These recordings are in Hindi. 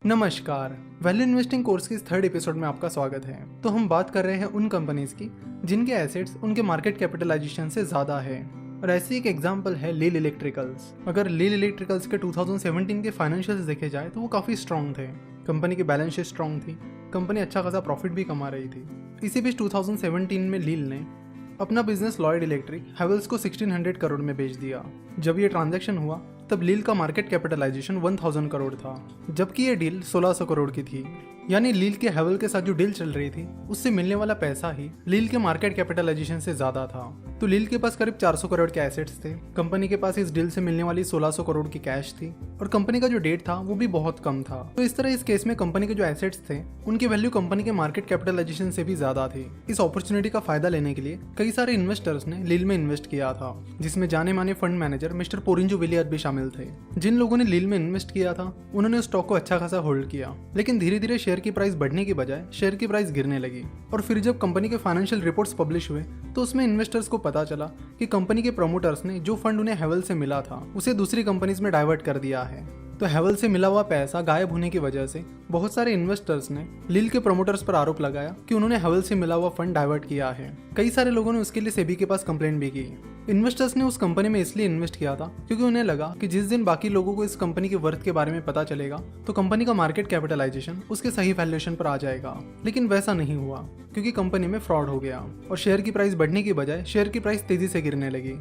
नमस्कार। वैल्यू इन्वेस्टिंग कोर्स के इस थर्ड एपिसोड में आपका स्वागत है। तो हम बात कर रहे हैं उन कंपनीज की जिनके एसेट्स उनके मार्केट कैपिटलाइजेशन से ज़्यादा है। और ऐसी एक एग्जांपल है लील इलेक्ट्रिकल्स। अगर लील इलेक्ट्रिकल्स के 2017 के फाइनेंशियल्स देखे जाए तो वो काफ़ी स्ट्रॉन्ग थे। कंपनी की बैलेंस शीट स्ट्रॉन्ग थी, कंपनी अच्छा खासा प्रॉफिट भी कमा रही थी। इसी बीच 2017 में लील ने अपना बिजनेस लॉयड इलेक्ट्रिक हैवेल्स को 1600 करोड़ में बेच दिया। जब ये ट्रांजैक्शन हुआ तब लील का मार्केट कैपिटलाइजेशन 1000 करोड़ था, जबकि ये डील 1600 करोड़ की थी। यानी लील के हैवेल के साथ जो डील चल रही थी उससे मिलने वाला पैसा ही लील के मार्केट कैपिटलाइजेशन से ज्यादा था। तो लील के पास करीब 400 करोड़ के एसेट्स थे, कंपनी के पास इस डील से मिलने वाली 1600 करोड़ की कैश थी और कंपनी का जो डेट था वो भी बहुत कम था। तो इस तरह इस केस में कंपनी के जो एसेट्स थे उनकी वैल्यू कंपनी के मार्केट कैपिटलाइजेशन से भी ज्यादा थी। इस अपॉर्चुनिटी का फायदा लेने के लिए कई सारे इन्वेस्टर्स ने लील में इन्वेस्ट किया था, जिसमें जाने माने फंड मैनेजर मिस्टर पोरिंजो विलियर भी शामिल थे। जिन लोगों ने लील में इन्वेस्ट किया था उन्होंने उस स्टॉक को अच्छा खासा होल्ड किया, लेकिन धीरे धीरे शेयर की प्राइस बढ़ने की बजाय शेयर की प्राइस गिरने लगी। और फिर जब कंपनी के फाइनेंशियल रिपोर्ट्स पब्लिश हुए तो उसमें इन्वेस्टर्स को पता चला कि कंपनी के प्रमोटर्स ने जो फंड उन्हें हैवेल से मिला था उसे दूसरी कंपनीज में डाइवर्ट कर दिया है। तो हैवेल से मिला हुआ पैसा गायब होने की वजह से बहुत सारे इन्वेस्टर्स ने लील के प्रमोटर्स पर आरोप लगाया कि उन्होंने हैवेल से मिला हुआ फंड डाइवर्ट किया है। कई सारे लोगों ने उसके लिए सेबी के पास कंप्लेंट भी की। इन्वेस्टर्स ने उस कंपनी में इसलिए इन्वेस्ट किया था क्योंकि उन्हें लगा कि जिस दिन बाकी लोगों को इस कंपनी के वर्थ के बारे में पता चलेगा तो कंपनी का मार्केट कैपिटलाइजेशन उसके सही वैल्यूएशन पर आ जाएगा। लेकिन वैसा नहीं हुआ क्योंकि कंपनी में फ्रॉड हो गया और शेयर की प्राइस बढ़ने की बजाय शेयर की प्राइस तेजी से गिरने लगी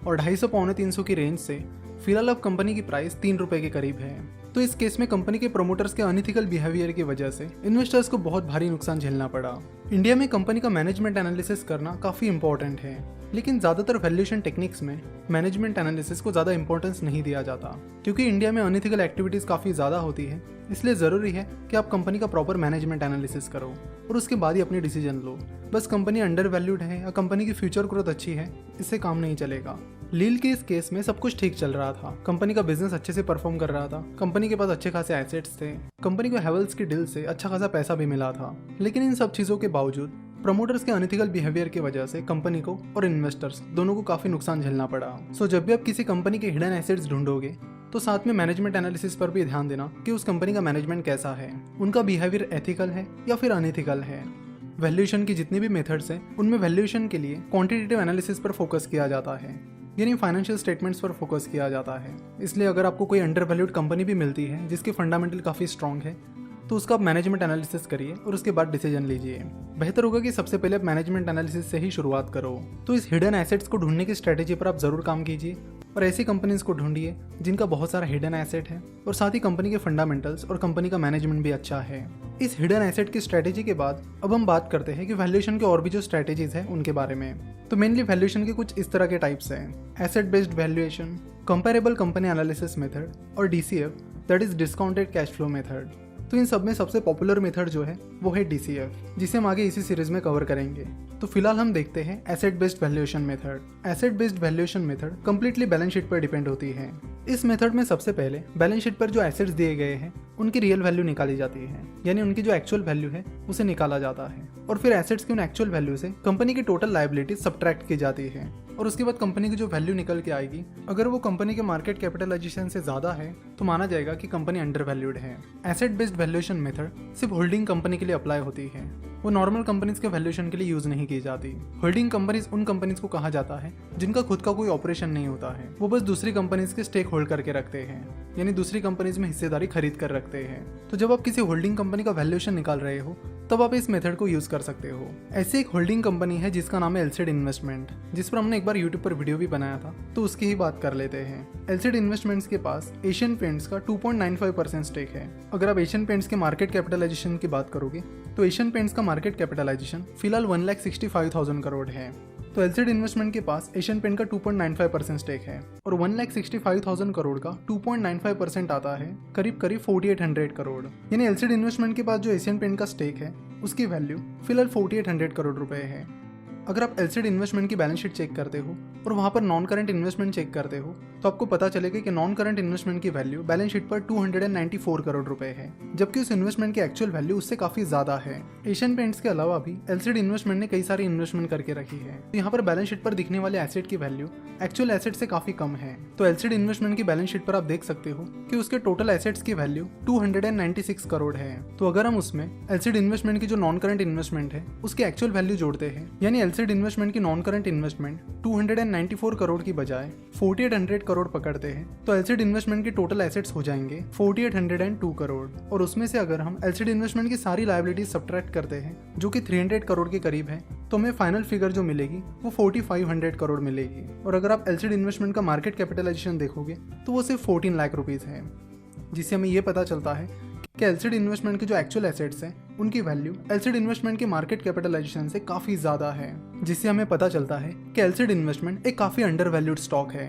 और 250 पौने 300 की रेंज से फिलहाल अब कंपनी की प्राइस 3 रुपए के करीब है। तो इस केस में कंपनी के प्रमोटर्स के अनइथिकल बिहेवियर की वजह से इन्वेस्टर्स को बहुत भारी नुकसान झेलना पड़ा। इंडिया में कंपनी का मैनेजमेंट एनालिसिस करना काफी इंपॉर्टेंट है, लेकिन ज्यादातर वैल्यूएशन टेक्निक्स में मैनेजमेंट एनालिसिस को ज्यादा इंपॉर्टेंस नहीं दिया जाता क्योंकि इंडिया में अनइथिकल एक्टिविटीज काफी ज्यादा होती है। इसलिए जरूरी है कि आप कंपनी का प्रॉपर मैनेजमेंट एनालिसिस करो और उसके बाद ही अपनी डिसीजन लो। बस कंपनी अंडर वैल्यूड है या कंपनी की फ्यूचर ग्रोथ अच्छी है, इससे काम नहीं चलेगा। लील के इस केस में सब कुछ ठीक चल रहा था, कंपनी का बिजनेस अच्छे से परफॉर्म कर रहा था, कंपनी के पास अच्छे खासे एसेट्स थे, कंपनी को हैवेल्स की डील से अच्छा खासा पैसा भी मिला था। लेकिन इन सब चीजों के बावजूद प्रमोटर्स के अनइथिकल बिहेवियर की वजह से कंपनी को और इन्वेस्टर्स दोनों को काफी नुकसान झेलना पड़ा। सो जब भी आप किसी कंपनी के हिडन एसेट्स ढूंढोगे तो साथ में मैनेजमेंट एनालिसिस पर भी ध्यान देना कि उस कंपनी का मैनेजमेंट कैसा है, उनका बिहेवियर एथिकल है या फिर अनइथिकल है। वैल्यूएशन की जितनी भी मेथड्स हैं उनमें वैल्यूएशन के लिए क्वांटिटेटिव एनालिसिस पर फोकस किया जाता है, यानी फाइनेंशियल स्टेटमेंट्स पर फोकस किया जाता है। इसलिए अगर आपको कोई अंडर वैल्यूड कंपनी भी मिलती है जिसके फंडामेंटल काफ़ी स्ट्रॉन्ग है तो उसका आप मैनेजमेंट एनालिसिस करिए और उसके बाद डिसीजन लीजिए। बेहतर होगा कि सबसे पहले आप मैनेजमेंट एनालिसिस से ही शुरुआत करो। तो इस हिडन एसेट्स को ढूंढने की स्ट्रेटेजी पर आप जरूर काम कीजिए और ऐसी कंपनीज को ढूंढिए जिनका बहुत सारा हिडन एसेट है और साथ ही कंपनी के फंडामेंटल्स और कंपनी का मैनेजमेंट भी अच्छा है। इस हिडन एसेट की स्ट्रेटेजी के बाद अब हम बात करते हैं कि वैल्यूएशन के और भी जो स्ट्रेटेजीज है उनके बारे में। तो मेनली वैल्यूएशन के कुछ इस तरह के टाइप्स हैं: asset based valuation, comparable company analysis method और DCF, that is discounted cash flow method. तो इन सब में सबसे पॉपुलर मेथड जो है वो है DCF, जिसे हम आगे इसी सीरीज में कवर करेंगे। तो फिलहाल हम देखते हैं asset based valuation method. Asset based valuation method completely balance sheet पर डिपेंड होती है। इस मेथड में सबसे पहले बैलेंस शीट पर जो एसेट्स दिए गए हैं उनकी रियल वैल्यू निकाली जाती है, यानी उनकी जो एक्चुअल वैल्यू है उसे निकाला जाता है और फिर एसेट्स की उन एक्चुअल वैल्यू से कंपनी की टोटल लायबिलिटी सब्ट्रैक्ट की जाती है और उसके बाद कंपनी की जो वैल्यू निकल के आएगी अगर वो कंपनी के मार्केट कैपिटलाइजेशन से ज्यादा है तो माना जाएगा कि कंपनी अंडर वैल्यूड है। एसेट बेस्ड वैल्यूएशन मेथड सिर्फ होल्डिंग कंपनी के लिए अप्लाई होती है, वो नॉर्मल कंपनीज के वैल्यूएशन के लिए यूज नहीं की जाती। होल्डिंग कंपनीज उन कंपनीज को कहा जाता है जिनका खुद का कोई ऑपरेशन नहीं होता है, वो बस दूसरी कंपनीज के स्टेक होल्ड करके रखते हैं, यानी दूसरी कंपनीज में हिस्सेदारी खरीद कर रखते हैं। तो जब आप किसी होल्डिंग कंपनी का वैल्यूएशन निकाल रहे हो तब आप इस मेथड को यूज कर सकते हो। ऐसी एक होल्डिंग कंपनी है जिसका नाम है एलसीड इन्वेस्टमेंट, जिस पर हमने एक बार यूट्यूब पर वीडियो भी बनाया था, तो उसकी ही बात कर लेते हैं। एलसीड इन्वेस्टमेंट्स के पास एशियन पेंट्स का 2.95% स्टेक है। अगर आप एशियन पेंट्स के मार्केट कैपिटलाइजेशन की बात करोगे तो एशियन पेंट्स का मार्केट कैपिटलाइजेशन फिलहाल 1,65,000 करोड़ है। तो एलसीड इन्वेस्टमेंट के पास एशियन पेंट का 2.95% स्टेक है और 1,65,000 करोड़ का 2.95% आता है करीब 4,800 करोड़। यानी एलसीड इन्वेस्टमेंट के पास जो एशियन पेंट का स्टेक है उसकी वैल्यू फिलहाल 4,800 करोड़ रुपए है। अगर आप एलसीड इन्वेस्टमेंट की बैलेंस शीट चेक करते हो और वहाँ पर नॉन करंट इन्वेस्टमेंट चेक करते हो तो आपको पता चलेगा कि नॉन करंट इन्वेस्टमेंट की वैल्यू बैलेंस शीट पर 294 करोड़ रुपए है, जबकि उस इन्वेस्टमेंट की एक्चुअल वैल्यू उससे काफी ज्यादा है। एशियन पेंट्स के अलावा भी एलसीडी इन्वेस्टमेंट ने कई सारी इन्वेस्टमेंट करके रखी है, तो यहाँ पर बैलेंस शीट पर दिखने वाले एसेट की वैल्यू एक्चुअल एसेट से काफी कम है। तो एलसीडी इन्वेस्टमेंट की बैलेंस शीट पर आप देख सकते हो कि उसके टोटल एसेट्स की वैल्यू 296 करोड़ है। तो अगर हम उसमें एलसीडी इन्वेस्टमेंट की जो नॉन करंट इन्वेस्टमेंट है उसकी एक्चुअल वैल्यू जोड़ते हैं, यानी एलसीडी इन्वेस्टमेंट की नॉन करंट इन्वेस्टमेंट 294 करोड़ की बजाय 4800 करोड़ पकड़ते हैं, तो एलसीडी इन्वेस्टमेंट के टोटल एसेट्स हो जाएंगे 4802 करोड़। और उसमें से अगर हम एलसीडी इन्वेस्टमेंट की सारी लायबिलिटीज सब्ट्रैक्ट करते हैं जो कि 300 करोड़ के करीब है, तो हमें फाइनल फिगर जो मिलेगी वो 4500 करोड़ मिलेगी। और अगर आप एलसीडी इन्वेस्टमेंट का मार्केट कैपिटलाइजेशन देखोगे तो वो सिर्फ 14 लाख रुपीस है, जिससे हमें ये पता चलता है कि एलसीडी इन्वेस्टमेंट के जो एक्चुअल एसेट्स हैं उनकी वैल्यू एलसीडी इन्वेस्टमेंट के मार्केट कैपिटलाइजेशन से काफी ज्यादा है, जिससे हमें पता चलता है कि एलसीडी इन्वेस्टमेंट एक काफी अंडर वैल्यूड स्टॉक है।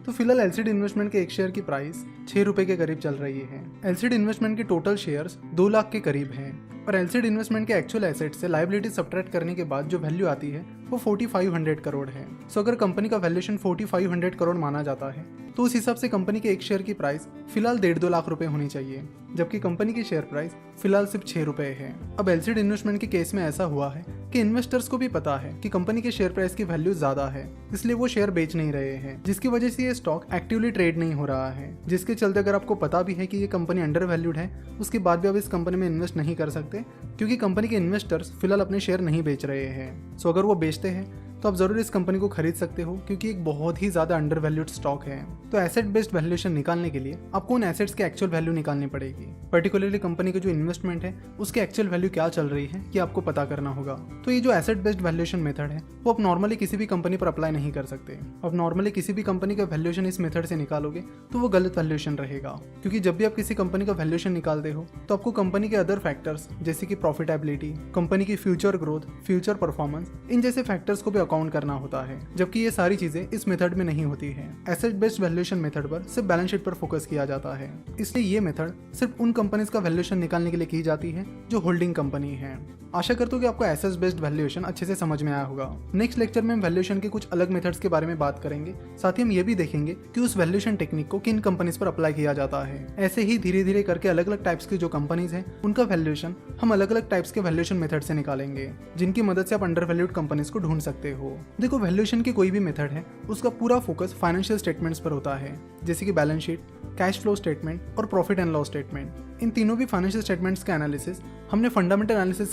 तो फिलहाल एलसीडी इन्वेस्टमेंट के एक शेयर की प्राइस 6 रुपए के करीब चल रही है। एलसीडी इन्वेस्टमेंट के टोटल शेयर्स 2 लाख के करीब हैं, और एलसीडी इन्वेस्टमेंट के एक्चुअल एसेट से लायबिलिटी सब्ट्रैक्ट करने के बाद जो वैल्यू आती है वो 4500 करोड़ है। सो अगर कंपनी का वैल्यूएशन 4500 करोड़ माना जाता है तो उस हिसाब से कंपनी के एक शेयर की प्राइस फिलहाल 1.5-2 लाख रुपए होनी चाहिए, जबकि कंपनी की शेयर प्राइस फिलहाल सिर्फ 6 रुपए है। अब एलसीडी इन्वेस्टमेंट के केस में ऐसा हुआ है कि इन्वेस्टर्स को भी पता है कि कंपनी के शेयर प्राइस की वैल्यू ज्यादा है, इसलिए वो शेयर बेच नहीं रहे हैं, जिसकी वजह से ये स्टॉक एक्टिवली ट्रेड नहीं हो रहा है। जिसके चलते अगर आपको पता भी है कि ये कंपनी अंडर वैल्यूड है, उसके बाद भी आप इस कंपनी में इन्वेस्ट नहीं कर सकते, क्योंकि कंपनी के इन्वेस्टर्स फिलहाल अपने शेयर नहीं बेच रहे हैं। सो अगर वो बेचते हैं तो आप जरूर इस कंपनी को खरीद सकते हो, क्योंकि एक बहुत ही ज्यादा अंडर वैल्यूड स्टॉक है। तो एसेट बेस्ड वैल्यूएशन निकालने के लिए आपको उन एसेट्स के एक्चुअल वैल्यू निकालनी पड़ेगी। पर्टिकुलरली कंपनी की जो इन्वेस्टमेंट है उसके एक्चुअल वैल्यू क्या चल रही है ये आपको पता करना होगा। तो ये जो एसेट बेस्ड वैल्यूएशन मेथड है वो आप नॉर्मली किसी भी कंपनी पर अप्लाई नहीं कर सकते। अब नॉर्मली किसी भी कंपनी का वैल्यूएशन इस मेथड से निकालोगे तो वो गलत वैल्यूएशन रहेगा, क्योंकि जब भी आप किसी कंपनी का वैल्यूएशन निकालते हो तो आपको कंपनी के अदर फैक्टर्स जैसे कि प्रॉफिटेबिलिटी, कंपनी की फ्यूचर ग्रोथ, फ्यूचर परफॉर्मेंस, इन जैसे फैक्टर्स को भी अकाउंट करना होता है, जबकि ये सारी चीजें इस मेथड में नहीं होती है। एसेट बेस्ड वैल्यूएशन मेथड पर सिर्फ बैलेंस शीट पर फोकस किया जाता है, इसलिए ये मेथड सिर्फ उन कंपनीज का वैल्यूएशन निकालने के लिए की जाती है जो होल्डिंग कंपनी है। आशा करता हूँ कि आपको एसेट बेस्ड वैल्यूएशन अच्छे से समझ में आया होगा। नेक्स्ट लेक्चर में हम वैल्यूएशन के कुछ अलग मेथड्स के बारे में बात करेंगे, साथ ही हम ये भी देखेंगे कि उस वैल्यूएशन टेक्निक को किन कंपनीज पर अप्लाई किया जाता है। ऐसे ही धीरे धीरे करके अलग अलग टाइप्स की जो कंपनीज हैं उनका वैल्यूएशन हम अलग अलग टाइप्स के वैल्यूएशन मेथड से निकालेंगे, जिनकी मदद से आप अंडर वैल्यूड कंपनीज को ढूंढ सकते हो। देखो, वैल्यूएशन की कोई भी मेथड है उसका पूरा फोकस फाइनेंशियल स्टेटमेंट्स पर होता है, जैसे कि balance sheet, cash flow statement और प्रॉफिट एंड लॉस स्टेटमेंट। इन तीनों भी फाइनेंशियल स्टेटमेंट्स का एनालिसिस हमने फंडामेंटल एनालिसिस